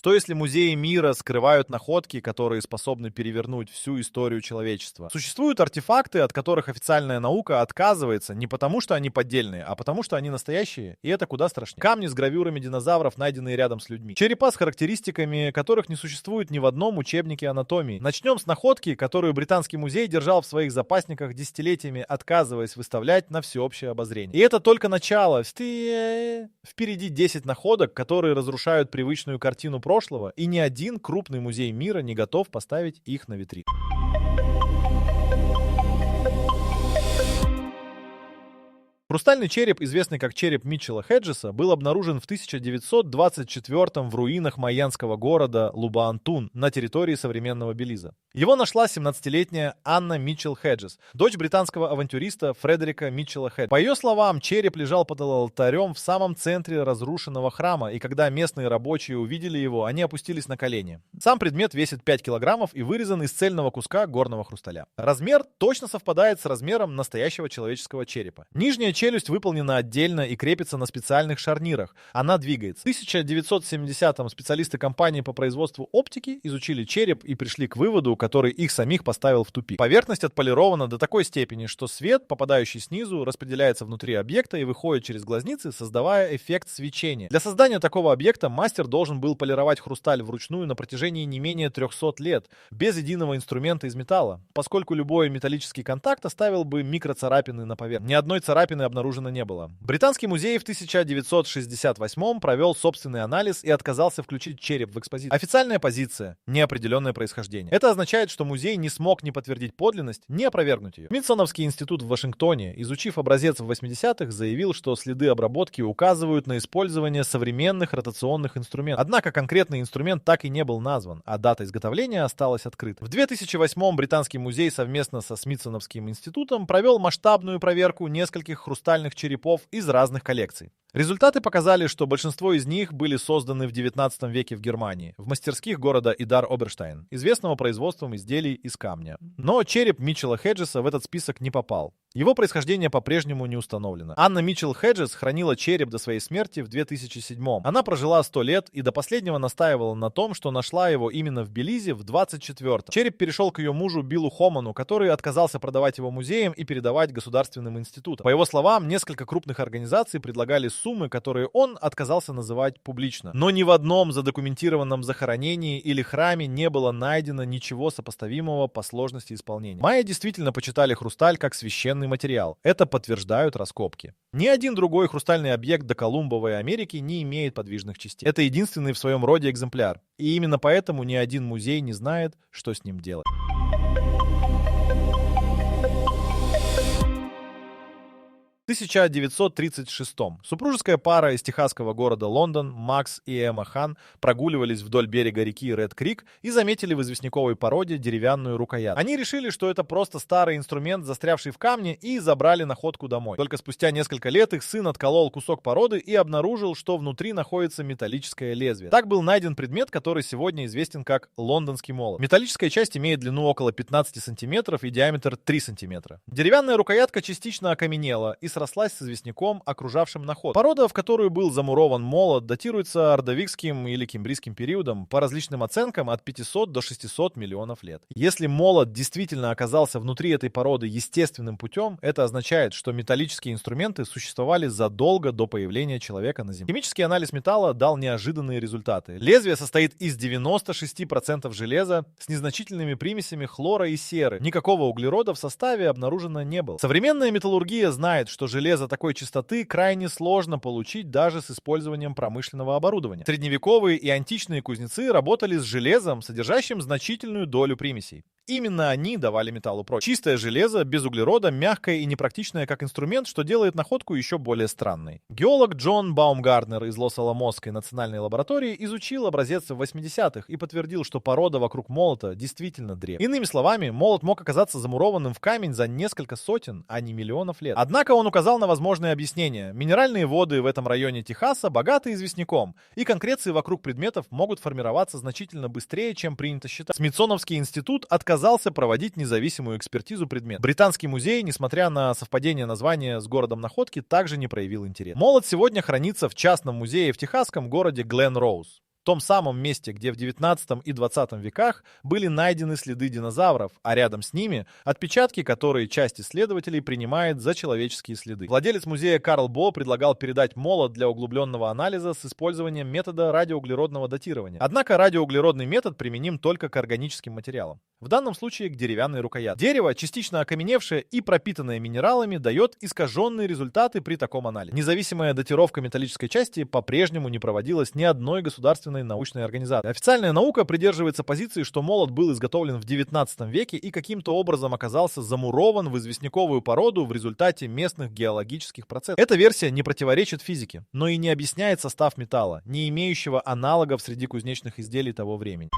Что если музеи мира скрывают находки, которые способны перевернуть всю историю человечества? Существуют артефакты, от которых официальная наука отказывается не потому, что они поддельные, а потому, что они настоящие, и это куда страшнее. Камни с гравюрами динозавров, найденные рядом с людьми. Черепа с характеристиками, которых не существует ни в одном учебнике анатомии. Начнем с находки, которую Британский музей держал в своих запасниках десятилетиями, отказываясь выставлять на всеобщее обозрение. И это только начало. Впереди 10 находок, которые разрушают привычную картину прошлого, и ни один крупный музей мира не готов поставить их на витрину. Хрустальный череп, известный как череп Митчелла Хеджеса, был обнаружен в 1924 в руинах майянского города Лубаантун на территории современного Белиза. Его нашла 17-летняя Анна Митчелл Хеджес, дочь британского авантюриста Фредерика Митчелла Хеджеса. По ее словам, череп лежал под алтарем в самом центре разрушенного храма, и когда местные рабочие увидели его, они опустились на колени. Сам предмет весит 5 килограммов и вырезан из цельного куска горного хрусталя. Размер точно совпадает с размером настоящего человеческого черепа. Нижняя челюсть выполнена отдельно и крепится на специальных шарнирах. Она двигается. В 1970-м специалисты компании по производству оптики изучили череп и пришли к выводу, который их самих поставил в тупик. Поверхность отполирована до такой степени, что свет, попадающий снизу, распределяется внутри объекта и выходит через глазницы, создавая эффект свечения. Для создания такого объекта мастер должен был полировать хрусталь вручную на протяжении не менее 300 лет, без единого инструмента из металла, поскольку любой металлический контакт оставил бы микроцарапины на поверхности. Ни одной царапины обнаружено не было. Британский музей в 1968 провел собственный анализ и отказался включить череп в экспозицию. Официальная позиция – неопределенное происхождение. Это означает, что музей не смог ни подтвердить подлинность, ни опровергнуть ее. Смитсоновский институт в Вашингтоне, изучив образец в 80-х, заявил, что следы обработки указывают на использование современных ротационных инструментов. Однако конкретный инструмент так и не был назван, а дата изготовления осталась открытой. В 2008 Британский музей совместно со Смитсоновским институтом провел масштабную проверку нескольких хрустальных черепов из разных коллекций. Результаты показали, что большинство из них были созданы в 19 веке в Германии, в мастерских города Идар-Оберштайн, известного производством изделий из камня. Но череп Митчелла Хеджеса в этот список не попал. Его происхождение по-прежнему не установлено. Анна Митчелл Хеджес хранила череп до своей смерти в 2007-м. Она прожила 100 лет и до последнего настаивала на том, что нашла его именно в Белизе в 24-м. Череп перешел к ее мужу Биллу Хоману, который отказался продавать его музеям и передавать государственным институтам. По его словам, несколько крупных организаций предлагали суммы, которые он отказался называть публично. Но ни в одном задокументированном захоронении или храме не было найдено ничего сопоставимого по сложности исполнения. Майя действительно почитали хрусталь как священный материал. Это подтверждают раскопки. Ни один другой хрустальный объект доколумбовой Америки не имеет подвижных частей. Это единственный в своем роде экземпляр. И именно поэтому ни один музей не знает, что с ним делать. В 1936-м супружеская пара из техасского города Лондон, Макс и Эмма Хан, прогуливались вдоль берега реки Ред-Крик и заметили в известняковой породе деревянную рукоятку. Они решили, что это просто старый инструмент, застрявший в камне, и забрали находку домой. Только спустя несколько лет их сын отколол кусок породы и обнаружил, что внутри находится металлическое лезвие. Так был найден предмет, который сегодня известен как лондонский молот. Металлическая часть имеет длину около 15 сантиметров и диаметр 3 сантиметра. Деревянная рукоятка частично окаменела и срослась с известняком, окружавшим находку. Порода, в которую был замурован молот, датируется ордовикским или кембрийским периодом, по различным оценкам от 500 до 600 миллионов лет. Если молот действительно оказался внутри этой породы естественным путем, это означает, что металлические инструменты существовали задолго до появления человека на Земле. Химический анализ металла дал неожиданные результаты. Лезвие состоит из 96% железа с незначительными примесями хлора и серы. Никакого углерода в составе обнаружено не было. Современная металлургия знает, что железо такой чистоты крайне сложно получить даже с использованием промышленного оборудования. Средневековые и античные кузнецы работали с железом, содержащим значительную долю примесей. Именно они давали металлу прочность. Чистое железо, без углерода, мягкое и непрактичное как инструмент, что делает находку еще более странной. Геолог Джон Баумгартнер из Лос-Аламосской национальной лаборатории изучил образец в 80-х и подтвердил, что порода вокруг молота действительно древняя. Иными словами, молот мог оказаться замурованным в камень за несколько сотен, а не миллионов лет. Однако он указал на возможные объяснения. Минеральные воды в этом районе Техаса богаты известняком, и конкреции вокруг предметов могут формироваться значительно быстрее, чем принято считать. Смитсоновский институт отказался проводить независимую экспертизу предмета. Британский музей, несмотря на совпадение названия с городом находки, также не проявил интерес. Молот сегодня хранится в частном музее в техасском городе Глен-Роуз. том самом месте, где в XIX и XX веках были найдены следы динозавров, а рядом с ними отпечатки, которые часть исследователей принимает за человеческие следы. Владелец музея Карл Бо предлагал передать молот для углубленного анализа с использованием метода радиоуглеродного датирования. Однако радиоуглеродный метод применим только к органическим материалам. В данном случае к деревянной рукоятке. Дерево, частично окаменевшее и пропитанное минералами, дает искаженные результаты при таком анализе. Независимая датировка металлической части по-прежнему не проводилась ни одной государственной научной организации. Официальная наука придерживается позиции, что молот был изготовлен в XIX веке и каким-то образом оказался замурован в известняковую породу в результате местных геологических процессов. Эта версия не противоречит физике, но и не объясняет состав металла, не имеющего аналогов среди кузнечных изделий того времени.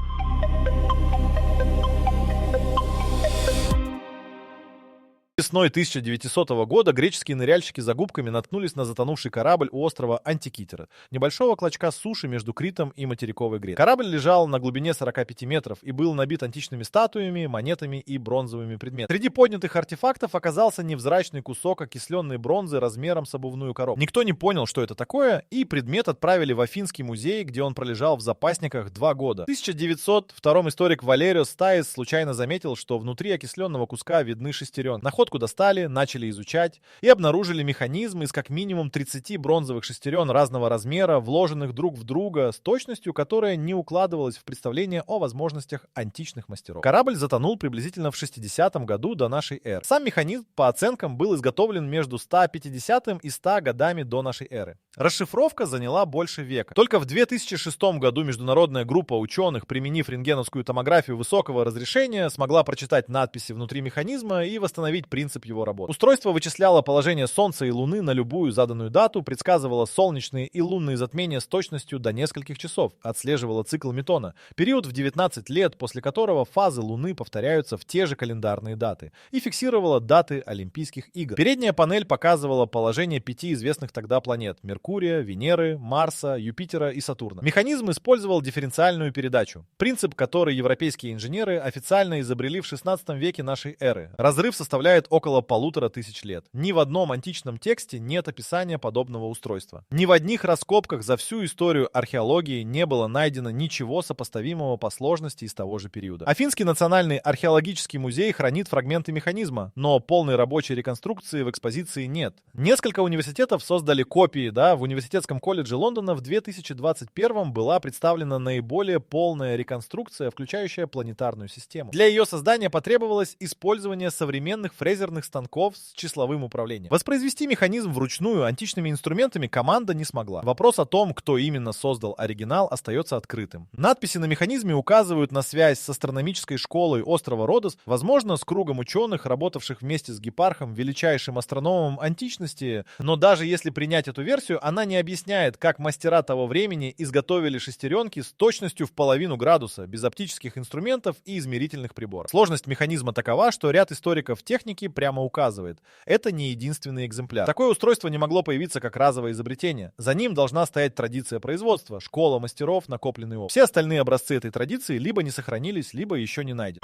Весной 1900 года греческие ныряльщики за губками наткнулись на затонувший корабль у острова Антикитера, небольшого клочка суши между Критом и материковой Грецией. Корабль лежал на глубине 45 метров и был набит античными статуями, монетами и бронзовыми предметами. Среди поднятых артефактов оказался невзрачный кусок окисленной бронзы размером с обувную коробку. Никто не понял, что это такое, и предмет отправили в Афинский музей, где он пролежал в запасниках 2 года. В 1902 историк Валериос Стаис случайно заметил, что внутри окисленного куска видны шестеренки. Находку достали, начали изучать и обнаружили механизм из как минимум 30 бронзовых шестерен разного размера, вложенных друг в друга с точностью, которая не укладывалась в представление о возможностях античных мастеров. Корабль затонул приблизительно в 60 году до нашей эры. Сам механизм, по оценкам, был изготовлен между 150 и 100 годами до нашей эры. Расшифровка заняла больше века. Только в 2006 году международная группа ученых, применив рентгеновскую томографию высокого разрешения, смогла прочитать надписи внутри механизма и восстановить принцип его работы. Устройство вычисляло положение Солнца и Луны на любую заданную дату, предсказывало солнечные и лунные затмения с точностью до нескольких часов, отслеживало цикл Метона, период в 19 лет, после которого фазы Луны повторяются в те же календарные даты, и фиксировало даты Олимпийских игр. Передняя панель показывала положение 5 известных тогда планет: Меркурия, Венеры, Марса, Юпитера и Сатурна. Механизм использовал дифференциальную передачу, принцип, который европейские инженеры официально изобрели в 16 веке нашей эры. Разрыв составляет около 1500 лет. Ни в одном античном тексте нет описания подобного устройства. Ни в одних раскопках за всю историю археологии не было найдено ничего сопоставимого по сложности из того же периода. Афинский национальный археологический музей хранит фрагменты механизма, но полной рабочей реконструкции в экспозиции нет. Несколько университетов создали копии, в университетском колледже Лондона в 2021 была представлена наиболее полная реконструкция, включающая планетарную систему. Для ее создания потребовалось использование современных фрезерных станков с числовым управлением. Воспроизвести механизм вручную античными инструментами команда не смогла. Вопрос о том, кто именно создал оригинал, остается открытым. Надписи на механизме указывают на связь с астрономической школой острова Родос, возможно, с кругом ученых, работавших вместе с Гипархом, величайшим астрономом античности, но даже если принять эту версию, она не объясняет, как мастера того времени изготовили шестеренки с точностью в 0,5 градуса, без оптических инструментов и измерительных приборов. Сложность механизма такова, что ряд историков техники прямо указывает: это не единственный экземпляр. Такое устройство не могло появиться как разовое изобретение. За ним должна стоять традиция производства, школа мастеров, накопленный опыт. Все остальные образцы этой традиции либо не сохранились, либо еще не найдены.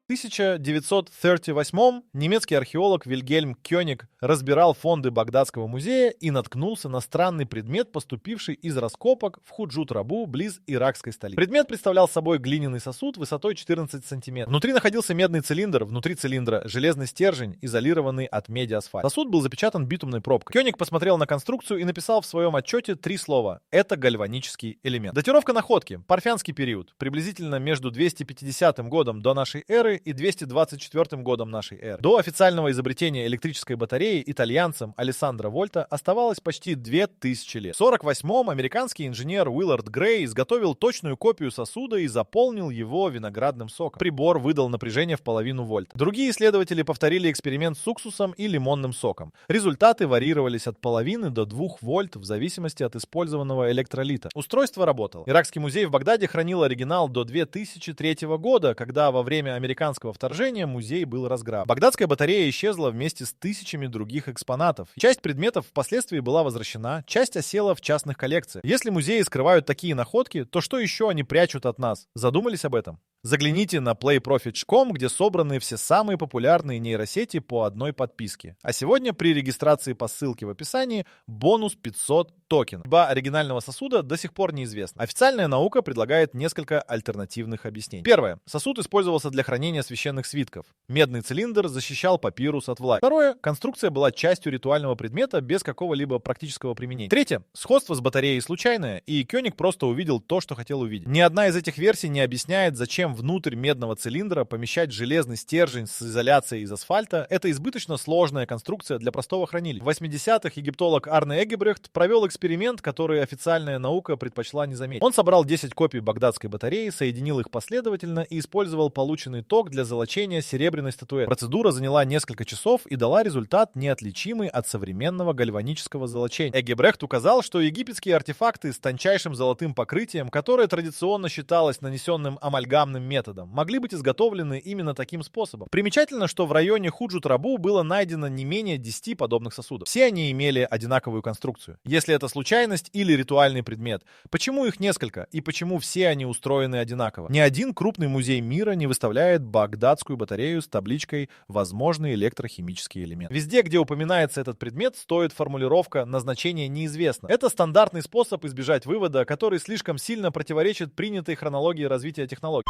В 1938 немецкий археолог Вильгельм Кёник разбирал фонды Багдадского музея и наткнулся на странный предмет, поступивший из раскопок в Худжут-Рабу, близ иракской столицы. Предмет представлял собой глиняный сосуд высотой 14 сантиметров. Внутри находился медный цилиндр, внутри цилиндра железный стержень, изолированный от меди асфальт. Сосуд был запечатан битумной пробкой. Кёник посмотрел на конструкцию и написал в своем отчете 3 слова: это гальванический элемент. Датировка находки: Парфянский период, приблизительно между 250 годом до нашей эры и 224 годом нашей эры. До официального изобретения электрической батареи итальянцем Алессандро Вольта оставалось почти 2000 лет. В 1948-м американский инженер Уиллард Грей изготовил точную копию сосуда и заполнил его виноградным соком. Прибор выдал напряжение в 0,5 вольта. Другие исследователи повторили эксперимент с уксусом и лимонным соком. Результаты варьировались от 0,5 до 2 вольт в зависимости от использованного электролита. Устройство работало. Иракский музей в Багдаде хранил оригинал до 2003 года, когда во время американского вторжения музей был разграблен. Багдадская батарея исчезла вместе с тысячами других экспонатов. Часть предметов впоследствии была возвращена, часть осела в частных коллекциях. Если музеи скрывают такие находки, то что еще они прячут от нас? Задумались об этом? Загляните на playprofit.com, где собраны все самые популярные нейросети по одной подписке. А сегодня при регистрации по ссылке в описании бонус 500 токенов. Судьба оригинального сосуда до сих пор неизвестна. Официальная наука предлагает несколько альтернативных объяснений. Первое. Сосуд использовался для хранения священных свитков. Медный цилиндр защищал папирус от влаги. Второе. Конструкция была частью ритуального предмета без какого-либо практического применения. Третье. Сходство с батареей случайное, и Кёник просто увидел то, что хотел увидеть. Ни одна из этих версий не объясняет, зачем внутрь медного цилиндра помещать железный стержень с изоляцией из асфальта. Это избыточно сложная конструкция для простого хранилища. В 80-х египтолог Арне Эггебрехт провел эксперимент, который официальная наука предпочла не заметить. Он собрал 10 копий багдадской батареи, соединил их последовательно и использовал полученный ток для золочения серебряной статуэтки. Процедура заняла несколько часов и дала результат, неотличимый от современного гальванического золочения. Эггебрехт указал, что египетские артефакты с тончайшим золотым покрытием, которое традиционно считалось нанесенным амальгамным методом, могли быть изготовлены именно таким способом. Примечательно, что в районе Худжут-Рабу было найдено не менее 10 подобных сосудов. Все они имели одинаковую конструкцию. Если это случайность или ритуальный предмет, почему их несколько и почему все они устроены одинаково? Ни один крупный музей мира не выставляет багдадскую батарею с табличкой «Возможный электрохимический элемент». Везде, где упоминается этот предмет, стоит формулировка «назначение неизвестно». Это стандартный способ избежать вывода, который слишком сильно противоречит принятой хронологии развития технологий.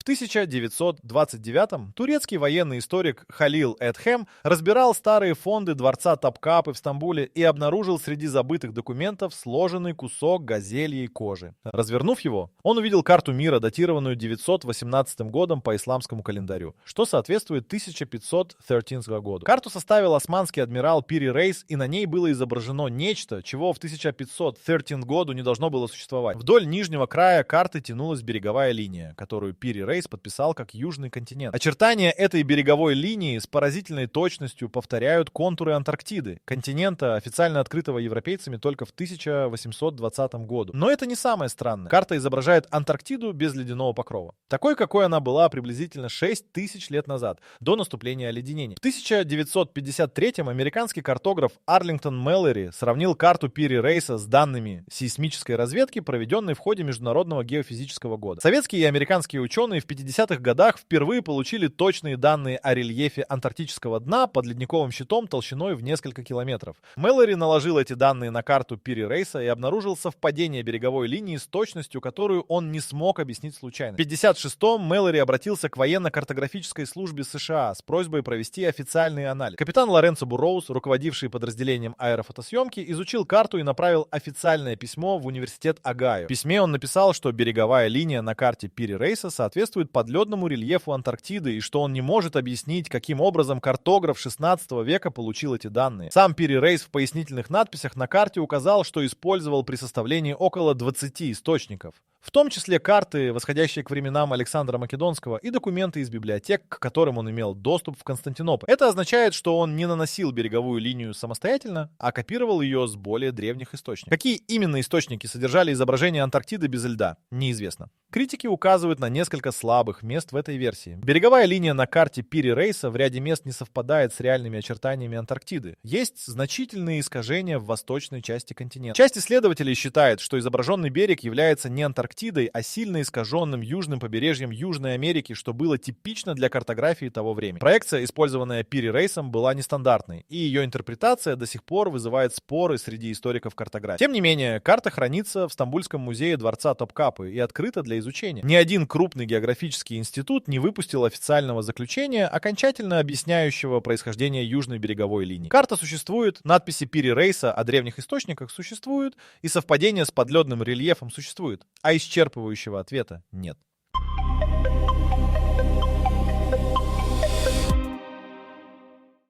В 1929-м турецкий военный историк Халил Эдхем разбирал старые фонды дворца Топкапы в Стамбуле и обнаружил среди забытых документов сложенный кусок газельей кожи. Развернув его, он увидел карту мира, датированную 918 годом по исламскому календарю, что соответствует 1513 году. Карту составил османский адмирал Пири Рейс, и на ней было изображено нечто, чего в 1513 году не должно было существовать. Вдоль нижнего края карты тянулась береговая линия, которую Пири Рейс подписал как Южный континент. Очертания этой береговой линии с поразительной точностью повторяют контуры Антарктиды, континента, официально открытого европейцами только в 1820 году. Но это не самое странное. Карта изображает Антарктиду без ледяного покрова. Такой, какой она была приблизительно 6000 лет назад, до наступления оледенения. В 1953-м американский картограф Арлингтон Мэллори сравнил карту Пири Рейса с данными сейсмической разведки, проведенной в ходе Международного геофизического года. Советские и американские ученые в 50-х годах впервые получили точные данные о рельефе антарктического дна под ледниковым щитом толщиной в несколько километров. Мэллори наложил эти данные на карту Пири Рейса и обнаружил совпадение береговой линии с точностью, которую он не смог объяснить случайно. В 1956-м Мэллори обратился к военно-картографической службе США с просьбой провести официальный анализ. Капитан Лоренцо Бурроуз, руководивший подразделением аэрофотосъемки, изучил карту и направил официальное письмо в университет Огайо. В письме он написал, что береговая линия на карте Пири Рейса соответствует подледному рельефу Антарктиды и что он не может объяснить, каким образом картограф 16 века получил эти данные. Сам Пири Рейс в пояснительных надписях на карте указал, что использовал при составлении около 20 источников, в том числе карты, восходящие к временам Александра Македонского, и документы из библиотек, к которым он имел доступ в Константинополе. Это означает, что он не наносил береговую линию самостоятельно, а копировал ее с более древних источников. Какие именно источники содержали изображение Антарктиды без льда, неизвестно. Критики указывают на несколько слабых мест в этой версии. Береговая линия на карте Пири Рейса в ряде мест не совпадает с реальными очертаниями Антарктиды. Есть значительные искажения в восточной части континента. Часть исследователей считает, что изображенный берег является не Антарктидой, а сильно искаженным южным побережьем Южной Америки, что было типично для картографии того времени. Проекция, использованная Пири Рейсом, была нестандартной, и ее интерпретация до сих пор вызывает споры среди историков картографии. Тем не менее, карта хранится в Стамбульском музее дворца Топкапы и открыта для изучения. Ни один крупный географический институт не выпустил официального заключения, окончательно объясняющего происхождение южной береговой линии. Карта существует, надписи Пири Рейса о древних источниках существуют, и совпадение с подледным рельефом существует, а исчерпывающего ответа нет.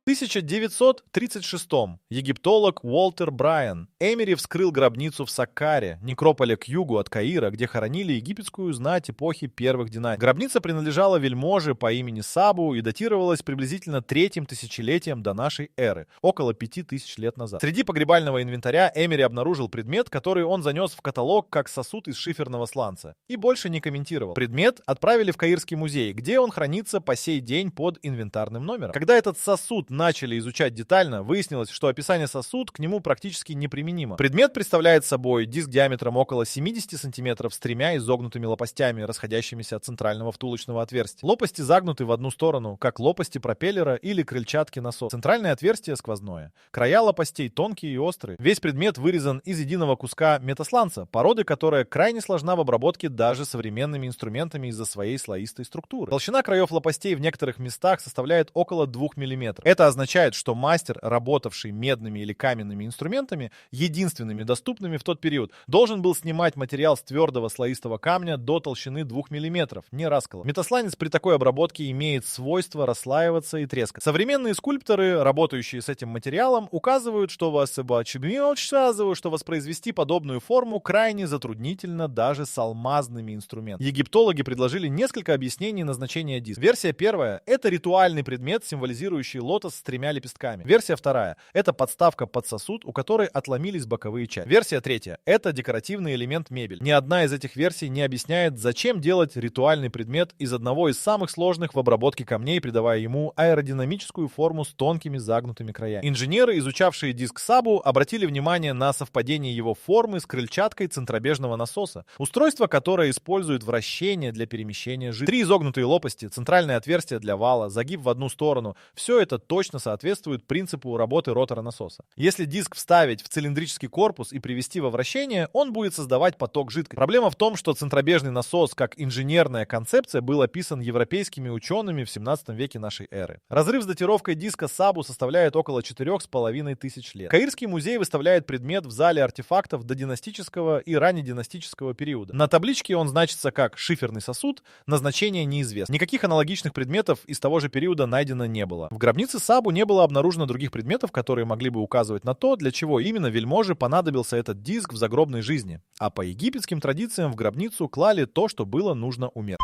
В 1936-м египтолог Уолтер Брайан Эмери вскрыл гробницу в Саккаре, некрополе к югу от Каира, где хоронили египетскую знать эпохи первых династий. Гробница принадлежала вельможе по имени Сабу и датировалась приблизительно третьим тысячелетием до нашей эры, около 5000 лет назад. Среди погребального инвентаря Эмери обнаружил предмет, который он занес в каталог как сосуд из шиферного сланца, и больше не комментировал. Предмет отправили в Каирский музей, где он хранится по сей день под инвентарным номером. Когда этот сосуд начали изучать детально, выяснилось, что описание сосуд к нему практически неприменимо. Предмет представляет собой диск диаметром около 70 см с тремя изогнутыми лопастями, расходящимися от центрального втулочного отверстия. Лопасти загнуты в одну сторону, как лопасти пропеллера или крыльчатки насоса. Центральное отверстие сквозное. Края лопастей тонкие и острые. Весь предмет вырезан из единого куска метасланца, породы, которая крайне сложна в обработке даже современными инструментами из-за своей слоистой структуры. Толщина краев лопастей в некоторых местах составляет около 2 мм. Это означает, что мастер, работавший медными или каменными инструментами, единственными доступными в тот период, должен был снимать материал с твердого слоистого камня до толщины 2 мм, не раскола. Метасланец при такой обработке имеет свойство расслаиваться и трескаться. Современные скульпторы, работающие с этим материалом, указывают, что воспроизвести подобную форму крайне затруднительно даже с алмазными инструментами. Египтологи предложили несколько объяснений назначения диска. Версия первая — это ритуальный предмет, символизирующий лотос с тремя лепестками. Версия вторая — это подставка под сосуд, у которой отломились боковые части. Версия третья — это декоративный элемент мебели. Ни одна из этих версий не объясняет, зачем делать ритуальный предмет из одного из самых сложных в обработке камней, придавая ему аэродинамическую форму с тонкими загнутыми краями. Инженеры, изучавшие диск Сабу, обратили внимание на совпадение его формы с крыльчаткой центробежного насоса, устройство, которое использует вращение для перемещения жидкости. 3 изогнутые лопасти, центральное отверстие для вала, загиб в одну сторону — все это точно соответствует принципу работы ротора насоса. Если диск вставить в цилиндрический корпус и привести во вращение, он будет создавать поток жидкости. Проблема в том, что центробежный насос как инженерная концепция был описан европейскими учеными в 17 веке нашей эры. Разрыв с датировкой диска Сабу составляет около 4500 лет. Каирский музей выставляет предмет в зале артефактов додинастического и раннединастического периода. На табличке он значится как шиферный сосуд, назначение неизвестно. Никаких аналогичных предметов из того же периода найдено не было. В гробнице Сабу не было обнаружено других предметов, которые могли бы указывать на то, для чего именно вельможе понадобился этот диск в загробной жизни. А по египетским традициям в гробницу клали то, что было нужно умершим.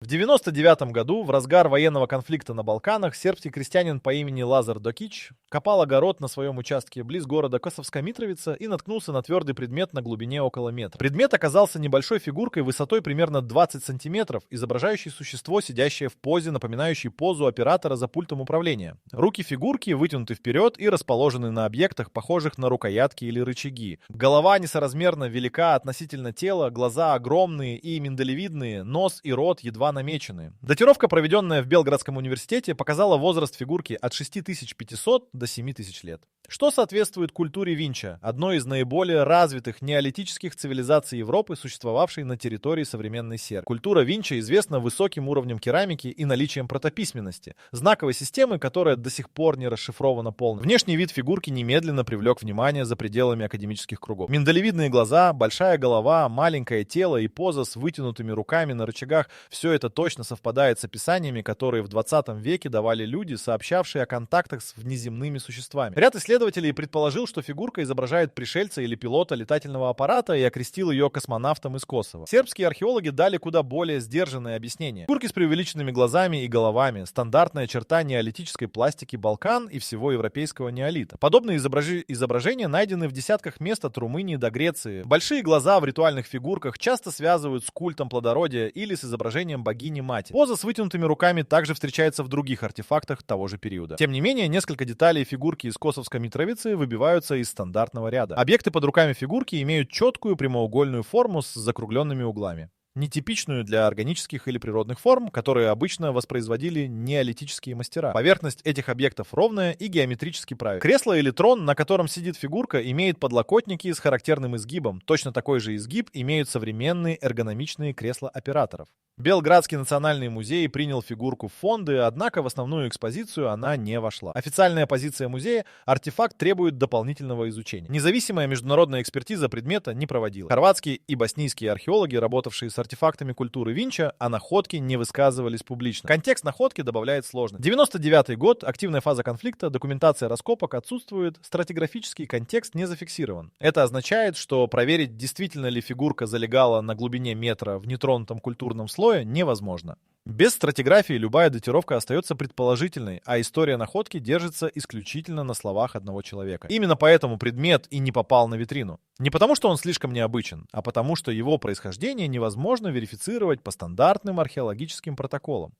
В 99 году, в разгар военного конфликта на Балканах, сербский крестьянин по имени Лазар Докич копал огород на своем участке близ города Косовска Митровица и наткнулся на твердый предмет на глубине около метра. Предмет оказался небольшой фигуркой высотой примерно 20 сантиметров, изображающей существо, сидящее в позе, напоминающей позу оператора за пультом управления. Руки фигурки вытянуты вперед и расположены на объектах, похожих на рукоятки или рычаги. Голова несоразмерно велика относительно тела, глаза огромные и миндалевидные, нос и рот едва намечены. Датировка, проведенная в Белградском университете, показала возраст фигурки от 6500 до 7000 лет. Что соответствует культуре Винча, одной из наиболее развитых неолитических цивилизаций Европы, существовавшей на территории современной Сербии. Культура Винча известна высоким уровнем керамики и наличием протописьменности, знаковой системы, которая до сих пор не расшифрована полностью. Внешний вид фигурки немедленно привлек внимание за пределами академических кругов. Миндалевидные глаза, большая голова, маленькое тело и поза с вытянутыми руками на рычагах — все это точно совпадает с описаниями, которые в 20 веке давали люди, сообщавшие о контактах с внеземными существами. Ряд исследователей предположил, что фигурка изображает пришельца или пилота летательного аппарата и окрестил ее космонавтом из Косово. Сербские археологи дали куда более сдержанное объяснение. Фигурки с преувеличенными глазами и головами — стандартная черта неолитической пластики Балкан и всего европейского неолита. Подобные изображения найдены в десятках мест от Румынии до Греции. Большие глаза в ритуальных фигурках часто связывают с культом плодородия или с изображением богини-матери. Поза с вытянутыми руками также встречается в других артефактах того же периода. Тем не менее, несколько деталей фигурки из Косовской Митровицы выбиваются из стандартного ряда. Объекты под руками фигурки имеют четкую прямоугольную форму с закругленными углами, нетипичную для органических или природных форм, которые обычно воспроизводили неолитические мастера. Поверхность этих объектов ровная и геометрически правильная. Кресло или трон, на котором сидит фигурка, имеет подлокотники с характерным изгибом. Точно такой же изгиб имеют современные эргономичные кресла операторов. Белградский национальный музей принял фигурку в фонды, однако в основную экспозицию она не вошла. Официальная позиция музея — артефакт требует дополнительного изучения. Независимая международная экспертиза предмета не проводилась. Хорватские и боснийские археологи, работавшие с артефактами культуры Винча, о находке не высказывались публично. Контекст находки добавляет сложность. 99 год, активная фаза конфликта, документация раскопок отсутствует, стратиграфический контекст не зафиксирован. Это означает, что проверить, действительно ли фигурка залегала на глубине метра в нетронутом культурном слое, невозможно. Без стратиграфии любая датировка остается предположительной, а история находки держится исключительно на словах одного человека. Именно поэтому предмет и не попал на витрину. Не потому, что он слишком необычен, а потому, что его происхождение невозможно верифицировать по стандартным археологическим протоколам.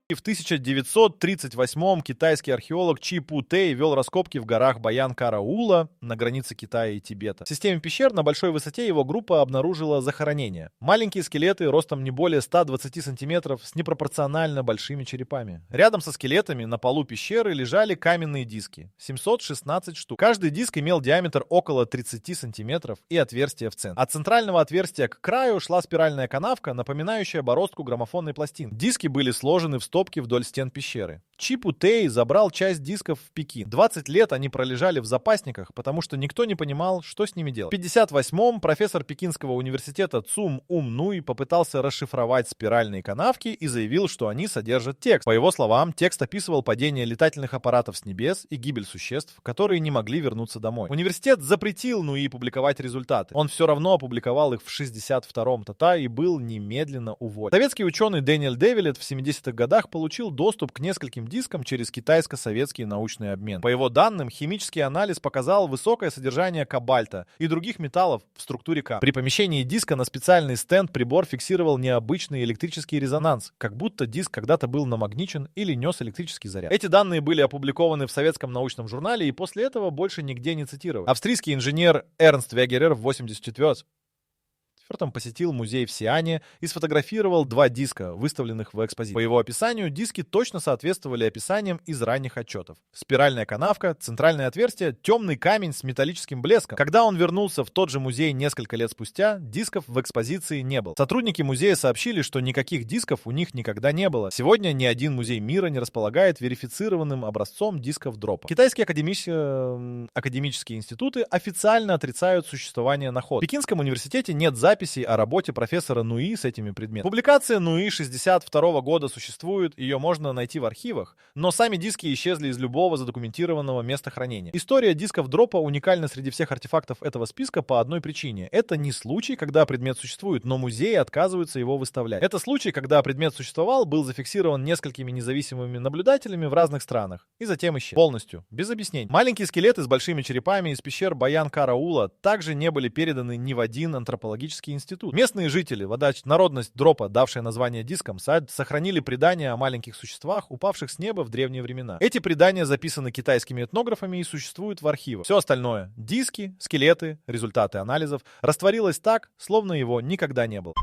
И в 1938-м китайский археолог Чи Пу Тэй вел раскопки в горах Баян-Караула на границе Китая и Тибета. В системе пещер на большой высоте его группа обнаружила захоронения. Маленькие скелеты ростом не более 120 сантиметров с непропорционально большими черепами. Рядом со скелетами на полу пещеры лежали каменные диски. 716 штук. Каждый диск имел диаметр около 30 сантиметров и отверстие в центре. От центрального отверстия к краю шла спиральная канавка, напоминающая бороздку граммофонной пластины. Диски были сложены в стопки вдоль стен пещеры. Чи Пу Тэй забрал часть дисков в Пекин. 20 лет они пролежали в запасниках, потому что никто не понимал, что с ними делать. В 1958-м профессор Пекинского университета Цум Ум Нуй попытался расшифровать спиральные канавки и заявил, что они содержат текст. По его словам, текст описывал падение летательных аппаратов с небес и гибель существ, которые не могли вернуться домой. Университет запретил Нуи публиковать результаты. Он все равно опубликовал их в 1962-м ТА и был немедленно уволен. Советский ученый Дэниэль Девилет в 70-х годах получил доступ к нескольким дискам через китайско-советский научный обмен. По его данным, химический анализ показал высокое содержание кобальта и других металлов в структуре камня. При помещении диска на специальный стенд прибор фиксировал необычный электрический резонанс, как будто диск когда-то был намагничен или нес электрический заряд. Эти данные были опубликованы в советском научном журнале и после этого больше нигде не цитировали. Австрийский инженер Эрнст Вегерер в 1984-м посетил музей в Сиане и сфотографировал 2 диска, выставленных в экспозиции. По его описанию, диски точно соответствовали описаниям из ранних отчетов. Спиральная канавка, центральное отверстие, темный камень с металлическим блеском. Когда он вернулся в тот же музей несколько лет спустя, дисков в экспозиции не было. Сотрудники музея сообщили, что никаких дисков у них никогда не было. Сегодня ни один музей мира не располагает верифицированным образцом дисков дропа. Китайские академические институты официально отрицают существование находок. В Пекинском университете нет записей о работе профессора Нуи с этими предметами. Публикация Нуи 1962 года существует, ее можно найти в архивах, но сами диски исчезли из любого задокументированного места хранения. История дисков дропа уникальна среди всех артефактов этого списка по одной причине. Это не случай, когда предмет существует, но музеи отказываются его выставлять. Это случай, когда предмет существовал, был зафиксирован несколькими независимыми наблюдателями в разных странах и затем исчез. Полностью, без объяснений. Маленькие скелеты с большими черепами из пещер Баян-Караула также не были переданы ни в один антропологический институт. Местные жители, народность дропа, давшая название дискам, сохранили предания о маленьких существах, упавших с неба в древние времена. Эти предания записаны китайскими этнографами и существуют в архивах. Все остальное — диски, скелеты, результаты анализов — растворилось так, словно его никогда не было.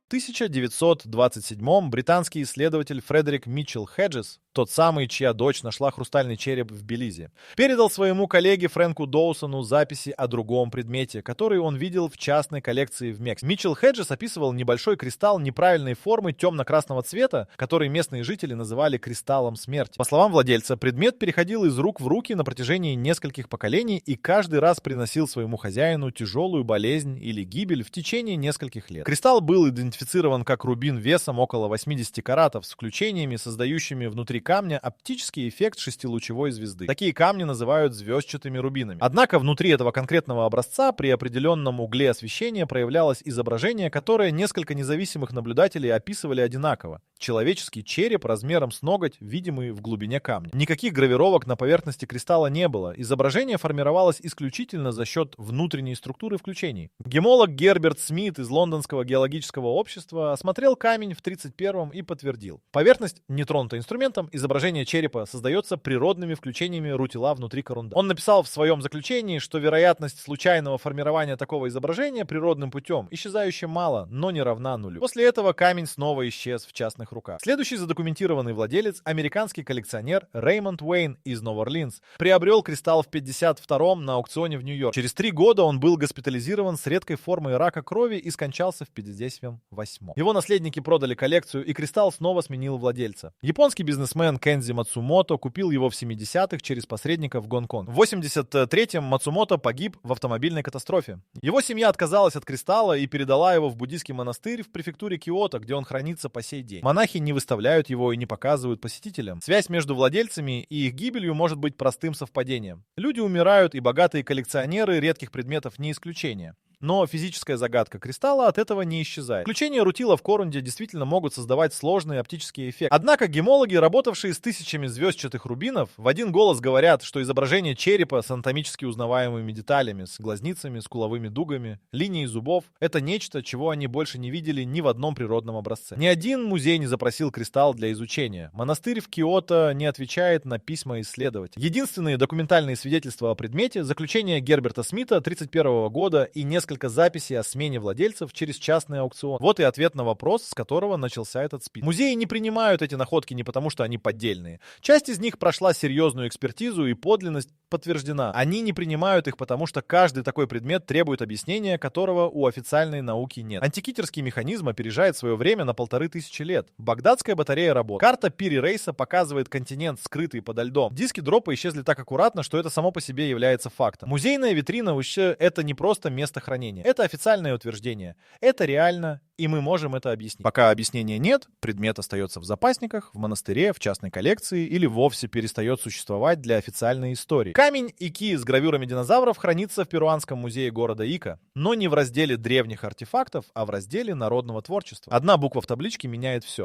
В 1927-м британский исследователь Фредерик Митчелл Хеджес, тот самый, чья дочь нашла хрустальный череп в Белизе, передал своему коллеге Фрэнку Доусону записи о другом предмете, который он видел в частной коллекции в Мексике. Митчелл Хеджес описывал небольшой кристалл неправильной формы темно-красного цвета, который местные жители называли кристаллом смерти. По словам владельца, предмет переходил из рук в руки на протяжении нескольких поколений и каждый раз приносил своему хозяину тяжелую болезнь или гибель в течение нескольких лет. Кристалл был идентифицирован как рубин весом около 80 каратов с включениями, создающими внутри камня оптический эффект шестилучевой звезды. Такие камни называют звездчатыми рубинами. Однако внутри этого конкретного образца при определенном угле освещения проявлялось изображение, которое несколько независимых наблюдателей описывали одинаково. Человеческий череп размером с ноготь, видимый в глубине камня. Никаких гравировок на поверхности кристалла не было. Изображение формировалось исключительно за счет внутренней структуры включений. Гемолог Герберт Смит из Лондонского геологического общества осмотрел камень в 1931-м и подтвердил. Поверхность не тронута инструментом, изображение черепа создается природными включениями рутила внутри корунда. Он написал в своем заключении, что вероятность случайного формирования такого изображения природным путем исчезающе мало, но не равна нулю. После этого камень снова исчез в частных руках. Следующий задокументированный владелец, американский коллекционер Реймонд Уэйн из Нью-Орлеанс, приобрел кристалл в 1952-м на аукционе в Нью-Йорке. Через 3 года он был госпитализирован с редкой формой рака крови и скончался в 1957-м. 1948. Его наследники продали коллекцию, и кристалл снова сменил владельца. Японский бизнесмен Кензи Мацумото купил его в 70-х через посредника в Гонконг. В 83-м Мацумото погиб в автомобильной катастрофе. Его семья отказалась от кристалла и передала его в буддийский монастырь в префектуре Киото, где он хранится по сей день. Монахи не выставляют его и не показывают посетителям. Связь между владельцами и их гибелью может быть простым совпадением. Люди умирают, и богатые коллекционеры редких предметов не исключение. Но физическая загадка кристалла от этого не исчезает. Включения рутила в корунде действительно могут создавать сложные оптические эффекты. Однако гемологи, работавшие с тысячами звездчатых рубинов, в один голос говорят, что изображение черепа с анатомически узнаваемыми деталями, с глазницами, скуловыми дугами, линией зубов — это нечто, чего они больше не видели ни в одном природном образце. Ни один музей не запросил кристалл для изучения. Монастырь в Киото не отвечает на письма исследователей. Единственные документальные свидетельства о предмете — заключение Герберта Смита 1931 года и несколько записей о смене владельцев через частный аукцион. Вот и ответ на вопрос, с которого начался этот список. Музеи не принимают эти находки не потому, что они поддельные. Часть из них прошла серьезную экспертизу, и подлинность подтверждена. Они не принимают их, потому что каждый такой предмет требует объяснения, которого у официальной науки нет. Антикитерский механизм опережает свое время на 1500 лет. Багдадская батарея работает. Карта Пири Рейса показывает континент, скрытый подо льдом. Диски дропа исчезли так аккуратно, что это само по себе является фактом. Музейная витрина вообще это не просто место хранения. Это официальное утверждение. Это реально, и мы можем это объяснить. Пока объяснения нет, предмет остается в запасниках, в монастыре, в частной коллекции или вовсе перестает существовать для официальной истории. Камень Ики с гравюрами динозавров хранится в перуанском музее города Ика, но не в разделе древних артефактов, а в разделе народного творчества. Одна буква в табличке меняет все.